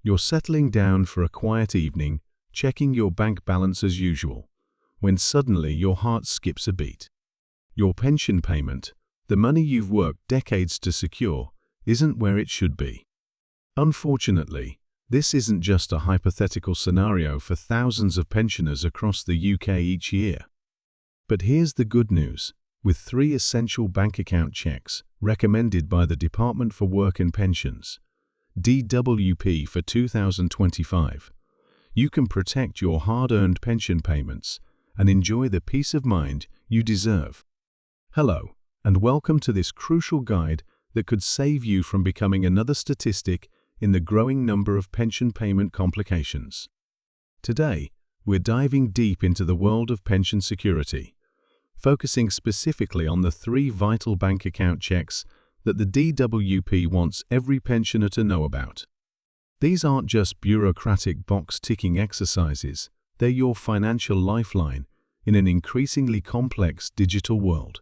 You're settling down for a quiet evening, checking your bank balance as usual, when suddenly your heart skips a beat. Your pension payment, the money you've worked decades to secure, isn't where it should be. Unfortunately, this isn't just a hypothetical scenario for thousands of pensioners across the UK each year. But here's the good news. With 3 essential bank account checks recommended by the Department for Work and Pensions, DWP, for 2025, you can protect your hard-earned pension payments and enjoy the peace of mind you deserve. Hello, and welcome to this crucial guide that could save you from becoming another statistic in the growing number of pension payment complications. Today, we're diving deep into the world of pension security, focusing specifically on the 3 vital bank account checks that the DWP wants every pensioner to know about. These aren't just bureaucratic box-ticking exercises, they're your financial lifeline in an increasingly complex digital world.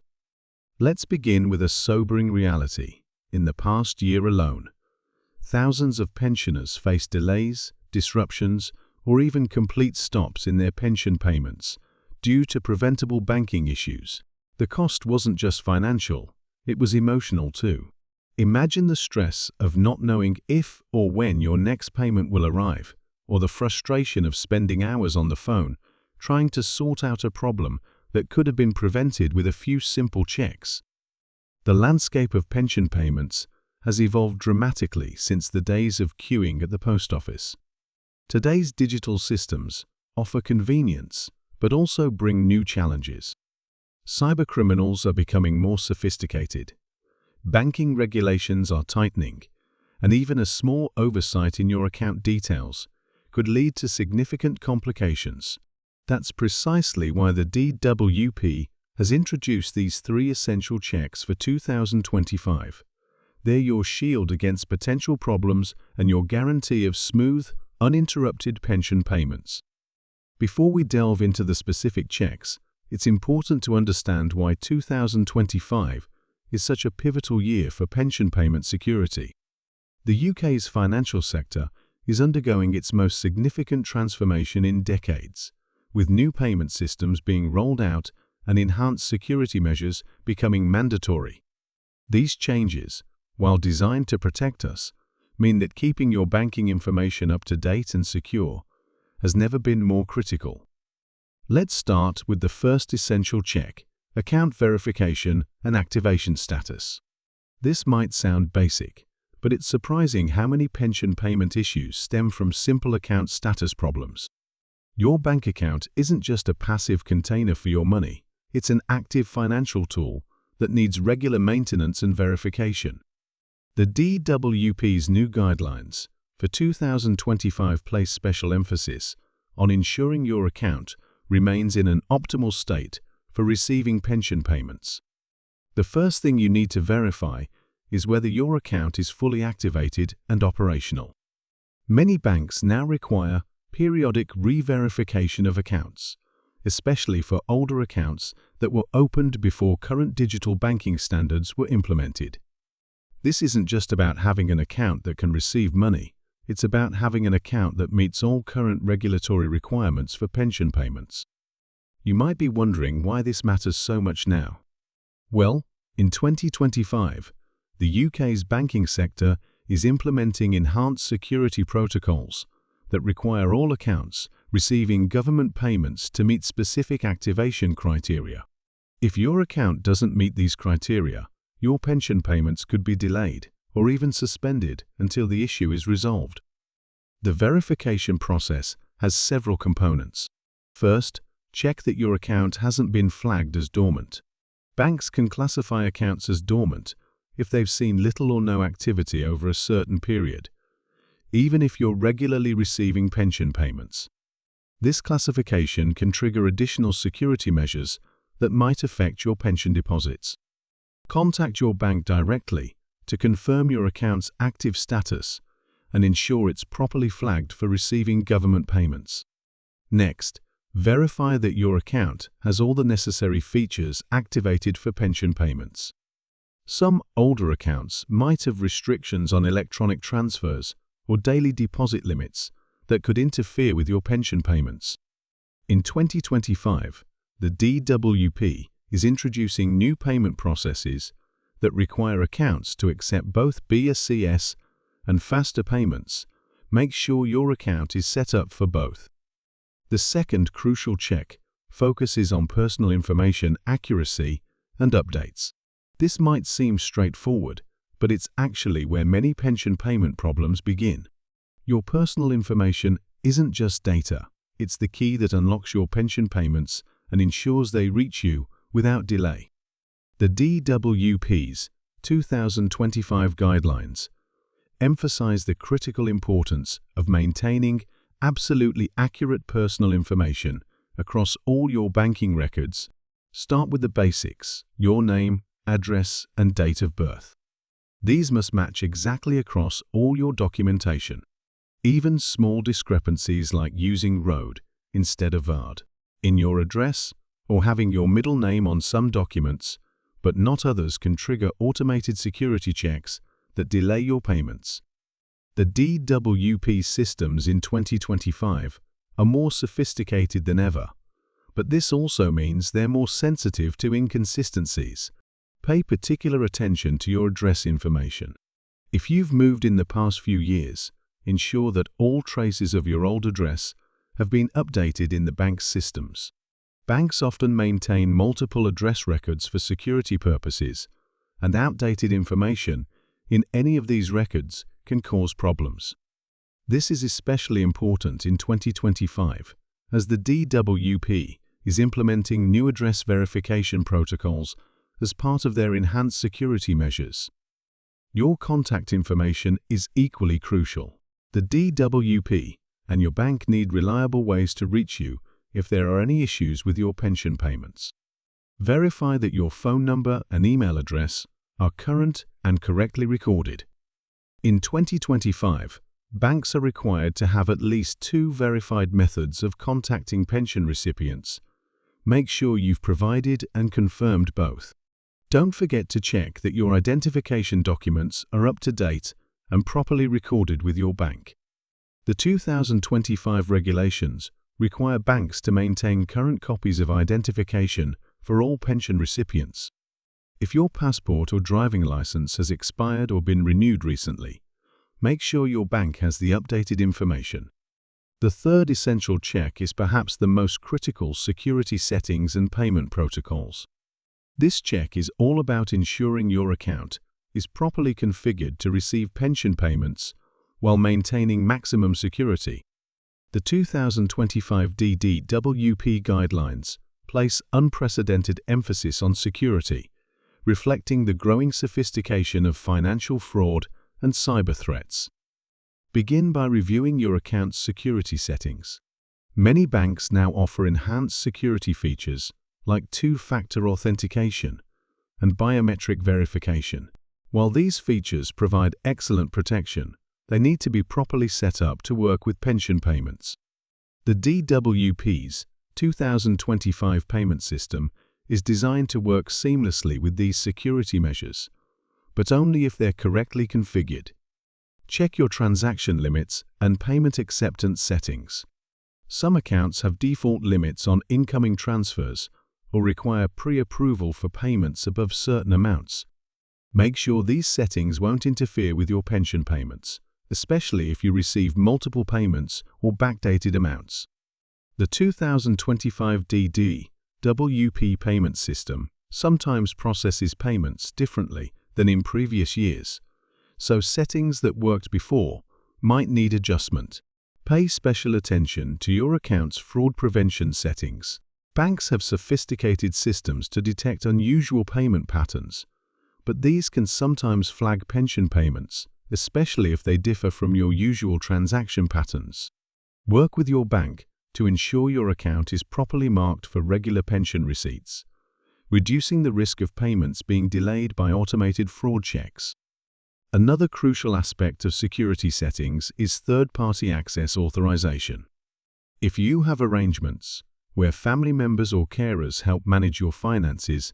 Let's begin with a sobering reality. In the past year alone, thousands of pensioners face delays, disruptions, or even complete stops in their pension payments due to preventable banking issues. The cost wasn't just financial, it was emotional too. Imagine the stress of not knowing if or when your next payment will arrive, or the frustration of spending hours on the phone trying to sort out a problem that could have been prevented with a few simple checks. The landscape of pension payments has evolved dramatically since the days of queuing at the post office. Today's digital systems offer convenience, but also bring new challenges. Cybercriminals are becoming more sophisticated. Banking regulations are tightening, and even a small oversight in your account details could lead to significant complications. That's precisely why the DWP has introduced these 3 essential checks for 2025. They're your shield against potential problems and your guarantee of smooth, uninterrupted pension payments. Before we delve into the specific checks, it's important to understand why 2025 is such a pivotal year for pension payment security. The UK's financial sector is undergoing its most significant transformation in decades, with new payment systems being rolled out and enhanced security measures becoming mandatory. These changes, while designed to protect us, mean that keeping your banking information up to date and secure has never been more critical. Let's start with the first essential check: account verification and activation status. This might sound basic, but it's surprising how many pension payment issues stem from simple account status problems. Your bank account isn't just a passive container for your money, it's an active financial tool that needs regular maintenance and verification. The DWP's new guidelines for 2025 place special emphasis on ensuring your account remains in an optimal state for receiving pension payments. The first thing you need to verify is whether your account is fully activated and operational. Many banks now require periodic re-verification of accounts, especially for older accounts that were opened before current digital banking standards were implemented. This isn't just about having an account that can receive money, it's about having an account that meets all current regulatory requirements for pension payments. You might be wondering why this matters so much now. Well, in 2025, the UK's banking sector is implementing enhanced security protocols that require all accounts receiving government payments to meet specific activation criteria. If your account doesn't meet these criteria, your pension payments could be delayed or even suspended until the issue is resolved. The verification process has several components. First, check that your account hasn't been flagged as dormant. Banks can classify accounts as dormant if they've seen little or no activity over a certain period, even if you're regularly receiving pension payments. This classification can trigger additional security measures that might affect your pension deposits. Contact your bank directly to confirm your account's active status and ensure it's properly flagged for receiving government payments. Next, verify that your account has all the necessary features activated for pension payments. Some older accounts might have restrictions on electronic transfers or daily deposit limits that could interfere with your pension payments. In 2025, the DWP is introducing new payment processes that require accounts to accept both BSCS and faster payments. Make sure your account is set up for both. The second crucial check focuses on personal information accuracy and updates. This might seem straightforward, but it's actually where many pension payment problems begin. Your personal information isn't just data, it's the key that unlocks your pension payments and ensures they reach you without delay. The DWP's 2025 guidelines emphasize the critical importance of maintaining absolutely accurate personal information across all your banking records. Start with the basics: your name, address, and date of birth. These must match exactly across all your documentation. Even small discrepancies like using road instead of vard in your address or having your middle name on some documents but not others can trigger automated security checks that delay your payments. The DWP systems in 2025 are more sophisticated than ever, but this also means they're more sensitive to inconsistencies. Pay particular attention to your address information. If you've moved in the past few years, ensure that all traces of your old address have been updated in the bank's systems. Banks often maintain multiple address records for security purposes, and outdated information in any of these records can cause problems. This is especially important in 2025, as the DWP is implementing new address verification protocols as part of their enhanced security measures. Your contact information is equally crucial. The DWP and your bank need reliable ways to reach you if there are any issues with your pension payments. Verify that your phone number and email address are current and correctly recorded. In 2025, banks are required to have at least 2 verified methods of contacting pension recipients. Make sure you've provided and confirmed both. Don't forget to check that your identification documents are up to date and properly recorded with your bank. The 2025 regulations require banks to maintain current copies of identification for all pension recipients. If your passport or driving license has expired or been renewed recently, make sure your bank has the updated information. The third essential check is perhaps the most critical: security settings and payment protocols. This check is all about ensuring your account is properly configured to receive pension payments while maintaining maximum security. The 2025 DWP guidelines place unprecedented emphasis on security, reflecting the growing sophistication of financial fraud and cyber threats. Begin by reviewing your account's security settings. Many banks now offer enhanced security features like two-factor authentication and biometric verification. While these features provide excellent protection, they need to be properly set up to work with pension payments. The DWP's 2025 payment system is designed to work seamlessly with these security measures, but only if they're correctly configured. Check your transaction limits and payment acceptance settings. Some accounts have default limits on incoming transfers or require pre-approval for payments above certain amounts. Make sure these settings won't interfere with your pension payments, especially if you receive multiple payments or backdated amounts. The 2025 DWP payment system sometimes processes payments differently than in previous years, so settings that worked before might need adjustment. Pay special attention to your account's fraud prevention settings. Banks have sophisticated systems to detect unusual payment patterns, but these can sometimes flag pension payments, especially if they differ from your usual transaction patterns. Work with your bank to ensure your account is properly marked for regular pension receipts, reducing the risk of payments being delayed by automated fraud checks. Another crucial aspect of security settings is third-party access authorization. If you have arrangements where family members or carers help manage your finances,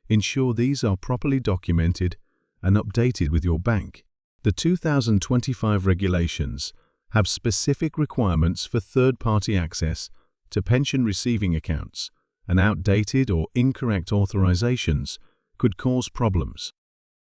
ensure these are properly documented and updated with your bank. The 2025 regulations have specific requirements for third-party access to pension receiving accounts, and outdated or incorrect authorizations could cause problems.